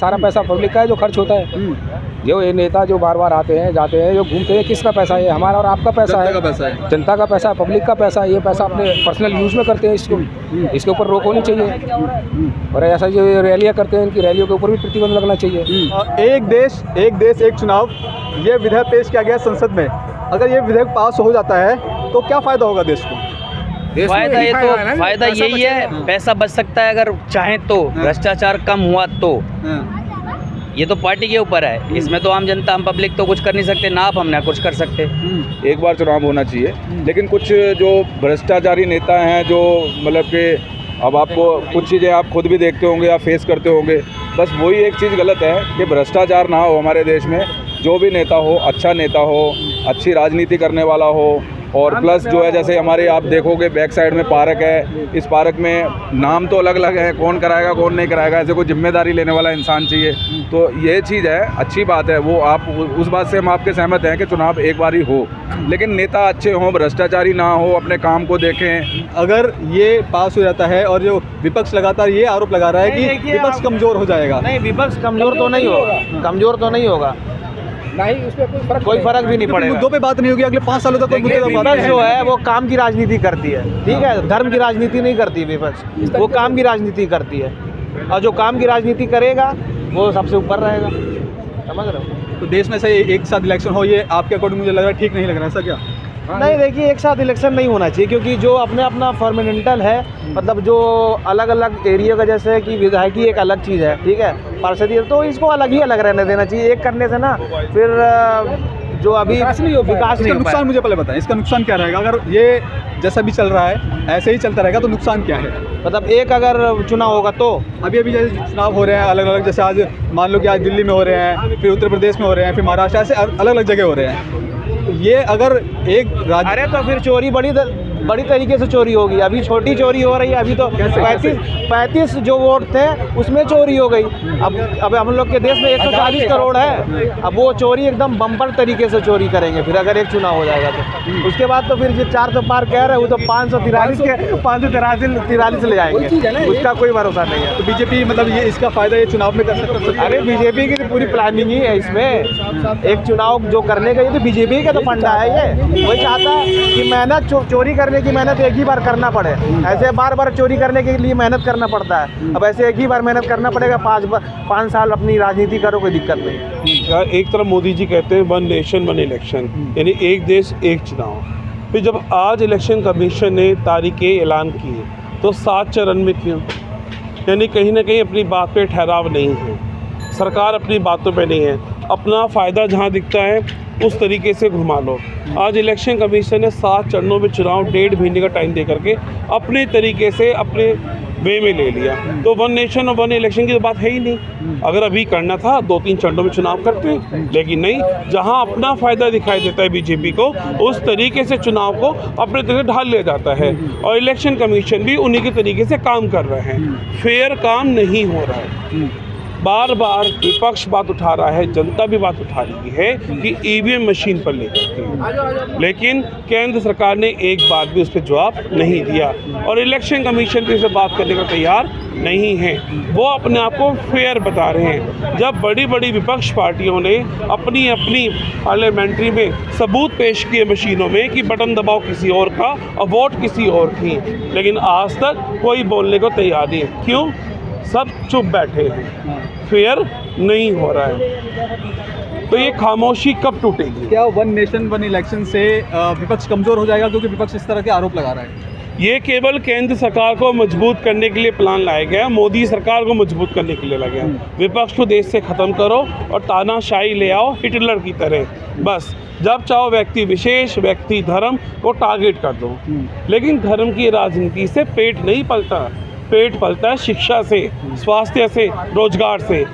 सारा पैसा पब्लिक का है जो खर्च होता है। जो ये नेता जो बार बार आते हैं जाते हैं जो घूमते हैं, किसका पैसा है? हमारा और आपका पैसा है, जनता का पैसा, पब्लिक का पैसा है। ये पैसा अपने पर्सनल यूज़ में करते हैं। इसके ऊपर रोक होनी चाहिए। और ऐसा जो रैलियाँ करते हैं, इनकी रैलियों के ऊपर भी प्रतिबंध लगना चाहिए। एक देश एक चुनाव, ये विधेयक पेश किया गया संसद में। अगर ये विधेयक पास हो जाता है तो क्या फ़ायदा होगा देश को? फायदा ये तो फायदा यही है, पैसा बच सकता है अगर चाहें तो, भ्रष्टाचार कम हुआ तो। ये तो पार्टी के ऊपर है, इसमें तो आम जनता, हम पब्लिक तो कुछ कर नहीं सकते, ना आप हम ना कुछ कर सकते। एक बार चुनाव होना चाहिए, लेकिन कुछ जो भ्रष्टाचारी नेता हैं जो मतलब कि अब आपको कुछ चीज़ें आप खुद भी देखते होंगे या फेस करते होंगे, बस वही एक चीज़ गलत है कि भ्रष्टाचार ना हो हमारे देश में। जो भी नेता हो, अच्छा नेता हो, अच्छी राजनीति करने वाला हो, और प्लस जो है जैसे हमारे आप देखोगे बैक साइड में पार्क है, इस पार्क में नाम तो अलग अलग है, कौन कराएगा कौन नहीं कराएगा, ऐसे कोई जिम्मेदारी लेने वाला इंसान चाहिए। तो ये चीज़ है, अच्छी बात है। वो आप उस बात से हम आपके सहमत हैं कि चुनाव एक बार ही हो, लेकिन नेता अच्छे हों, भ्रष्टाचारी ना हो, अपने काम को देखें। अगर ये पास हो जाता है और जो विपक्ष लगातार ये आरोप लगा रहा है कि विपक्ष कमज़ोर हो जाएगा। नहीं, विपक्ष कमज़ोर तो नहीं होगा, कमज़ोर तो नहीं होगा, नहीं उसमें कोई फर्क भी नहीं पड़ेगा। मुद्दों पे बात नहीं होगी, अगले 5 सालों तक कोई मुद्दे पे बात विपक्ष जो है वो काम की राजनीति करती है, ठीक है, धर्म की राजनीति नहीं करती विपक्ष, वो काम की राजनीति करती है। और जो काम की राजनीति करेगा वो सबसे ऊपर रहेगा, समझ रहे हो? तो देश में से एक साथ इलेक्शन हो, ये आपके अकॉर्डिंग मुझे लग रहा है ठीक नहीं लग रहा है, ऐसा क्या? नहीं, देखिए एक साथ इलेक्शन नहीं होना चाहिए, क्योंकि जो अपना फॉर्मेंटल है, मतलब जो अलग अलग एरिया का, जैसे कि विधायकी एक अलग चीज़ है, ठीक है, पार्षदी, तो इसको अलग ही अलग रहने देना चाहिए। एक करने से ना फिर जो अभी विकास नहीं हो नुकसान मुझे पहले बताएं, इसका नुकसान क्या रहेगा? अगर ये जैसा भी चल रहा है ऐसे ही चलता रहेगा तो नुकसान क्या है? मतलब एक अगर चुनाव होगा तो अभी जैसे चुनाव हो रहे हैं अलग अलग, जैसे आज मान लो कि आज दिल्ली में हो रहे हैं, फिर उत्तर प्रदेश में हो रहे हैं, फिर महाराष्ट्र, ऐसे अलग अलग जगह हो रहे हैं। ये अगर एक अरे तो फिर चोरी बड़ी तरीके से चोरी होगी। अभी छोटी चोरी हो रही है, अभी तो 35 जो वोट थे उसमें चोरी हो गई। अब हम लोग के देश में 140 करोड़ है, अब वो चोरी एकदम बम्पर तरीके से चोरी करेंगे फिर अगर एक चुनाव हो जाएगा तो। उसके बाद तो फिर जो 400 पार कह रहे हैं वो तो 543 ले जाएंगे, उसका कोई भरोसा नहीं है। तो बीजेपी मतलब ये इसका फ़ायदा ये चुनाव में कर सकते हैं? अरे बीजेपी की तो पूरी प्लानिंग ही है इसमें, एक चुनाव जो करने का, ये तो बीजेपी का तो फंडा है। ये वही चाहता है कि मेहनत चोरी करने की मेहनत एक ही बार करना पड़े, ऐसे बार बार चोरी करने के लिए मेहनत करना पड़ता है। अब ऐसे एक ही बार मेहनत करना पड़ेगा, 5 साल अपनी राजनीति करो, कोई दिक्कत नहीं। एक तरफ मोदी जी कहते हैं 1 नेशन 1 इलेक्शन, यानी एक देश एक चुनाव। फिर जब आज इलेक्शन कमीशन ने तारीखें ऐलान किए तो 7 चरण में क्यों? यानी कहीं ना कहीं अपनी बात पे ठहराव नहीं है, सरकार अपनी बातों पे नहीं है, अपना फ़ायदा जहाँ दिखता है उस तरीके से घुमा लो। आज इलेक्शन कमीशन ने 7 चरणों में चुनाव 1.5 महीने का टाइम दे करके अपने तरीके से अपने वे में ले लिया। तो 1 नेशन और 1 इलेक्शन की तो बात है ही नहीं। अगर अभी करना था 2-3 चरणों में चुनाव करते, लेकिन नहीं, जहां अपना फ़ायदा दिखाई देता है बीजेपी को, उस तरीके से चुनाव को अपने तरीके ढाल लिया जाता है। और इलेक्शन कमीशन भी उन्हीं के तरीके से काम कर रहे हैं। फेयर काम नहीं हो रहा है। बार बार विपक्ष बात उठा रहा है, जनता भी बात उठा रही है कि ईवीएम मशीन पर लेकर, लेकिन केंद्र सरकार ने एक बार भी उस पर जवाब नहीं दिया और इलेक्शन कमीशन भी इस पर बात करने का तैयार नहीं है। वो अपने आप को फेयर बता रहे हैं। जब बड़ी बड़ी विपक्ष पार्टियों ने अपनी पार्लियामेंट्री में सबूत पेश किए मशीनों में कि बटन दबाओ किसी और का और वोट किसी और की, लेकिन आज तक कोई बोलने को तैयार नहीं है। क्यों? सब चुप बैठे हैं, फेयर नहीं हो रहा है। तो ये खामोशी कब टूटेगी? क्या 1 नेशन 1 इलेक्शन से विपक्ष कमज़ोर हो जाएगा, क्योंकि विपक्ष इस तरह के आरोप लगा रहा है? ये केवल केंद्र सरकार को मजबूत करने के लिए प्लान लाया गया, मोदी सरकार को मजबूत करने के लिए लाया गया। विपक्ष को देश से ख़त्म करो और तानाशाही ले आओ हिटलर की तरह। बस जब चाहो व्यक्ति विशेष, व्यक्ति धर्म को टारगेट कर दो, लेकिन धर्म की राजनीति से पेट नहीं पलता। पेट पलता है शिक्षा से, स्वास्थ्य से, रोजगार से।